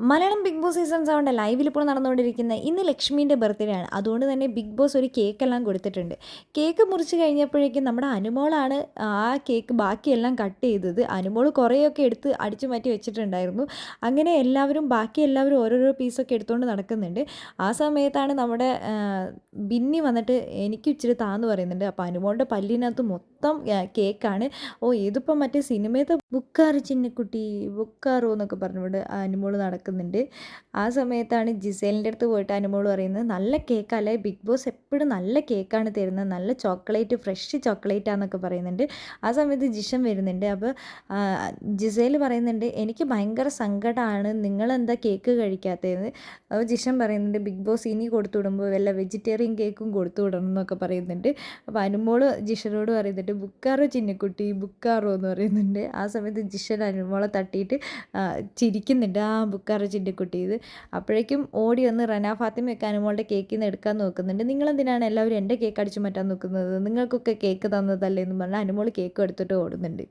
Malayalam big boss season 7 ലൈവിൽ ഇപ്പോൾ നടന്നുകൊണ്ടിരിക്കുന്ന ഇന്ന് ലക്ഷ്മീൻ്റെ ബർത്ത്ഡേ ആണ്. അതുകൊണ്ട് തന്നെ ബിഗ് ബോസ് ഒരു കേക്കെല്ലാം കൊടുത്തിട്ടുണ്ട്. കേക്ക് മുറിച്ച് കഴിഞ്ഞപ്പോഴേക്കും നമ്മുടെ അനുമോളാണ് ആ കേക്ക് ബാക്കിയെല്ലാം കട്ട് ചെയ്തത്. അനുമോൾ കുറേയൊക്കെ എടുത്ത് അടിച്ചു മാറ്റി വെച്ചിട്ടുണ്ടായിരുന്നു. അങ്ങനെ ബാക്കി എല്ലാവരും ഓരോരോ പീസൊക്കെ എടുത്തുകൊണ്ട് നടക്കുന്നുണ്ട്. ആ സമയത്താണ് നമ്മുടെ ബിന്നി വന്നിട്ട് എനിക്ക് ഇച്ചിരി താന്ന് പറയുന്നുണ്ട്. അപ്പോൾ അനുമോളുടെ പല്ലിനകത്ത് മൊത്തം കേക്കാണ്. ഇതിപ്പോൾ മറ്റേ സിനിമയത്തെ ബുക്കാറ് ചിന്നക്കുട്ടി ബുക്കാറോ എന്നൊക്കെ പറഞ്ഞുകൊണ്ട് അനുമോൾ നടക്കുന്നുണ്ട്. ആ സമയത്താണ് ജിസേലിൻ്റെ അടുത്ത് പോയിട്ട് അനുമോൾ പറയുന്നത്, നല്ല കേക്കല്ലേ, ബിഗ് ബോസ് എപ്പോഴും നല്ല കേക്കാണ് തരുന്നത്, നല്ല ചോക്ലേറ്റ്, ഫ്രഷ് ചോക്ലേറ്റാന്നൊക്കെ പറയുന്നുണ്ട്. ആ സമയത്ത് ജിഷൻ വരുന്നുണ്ട്. അപ്പോൾ ജിസേൽ പറയുന്നുണ്ട്, എനിക്ക് ഭയങ്കര സങ്കടമാണ്, നിങ്ങളെന്താ കേക്ക് കഴിക്കാത്തതെന്ന്. അപ്പോൾ ജിഷൻ പറയുന്നുണ്ട്, ബിഗ് ബോസ് ഇനി കൊടുത്തു വിടുമ്പോൾ വല്ല വെജിറ്റേറിയൻ കേക്കും കൊടുത്തു വിടണം എന്നൊക്കെ പറയുന്നുണ്ട്. അപ്പോൾ അനുമോൾ ജിഷനോട് പറയുന്നുണ്ട്, ബുക്കാറോ ചിന്നക്കുട്ടി ബുക്കാറോ എന്ന് പറയുന്നുണ്ട്. ആ സമയത്ത് ജിഷൻ അനുമോളെ തട്ടിയിട്ട് ചിരിക്കുന്നുണ്ട്, ആ ബുക്കാറോ ചിന്നക്കുട്ടി ഇത്. അപ്പോഴേക്കും ഓടി വന്ന് റന ഫാത്തിമയൊക്കെ അനുമോളുടെ കേക്കിൽ നിന്ന് എടുക്കാൻ നോക്കുന്നുണ്ട്. നിങ്ങളെന്തിനാണ് എല്ലാവരും എൻ്റെ കേക്ക് അടിച്ചു മാറ്റാൻ നോക്കുന്നത്, നിങ്ങൾക്കൊക്കെ കേക്ക് തന്നതല്ലേ എന്ന് പറഞ്ഞാൽ അനുമോൾ കേക്ക് എടുത്തിട്ട് ഓടുന്നുണ്ട്.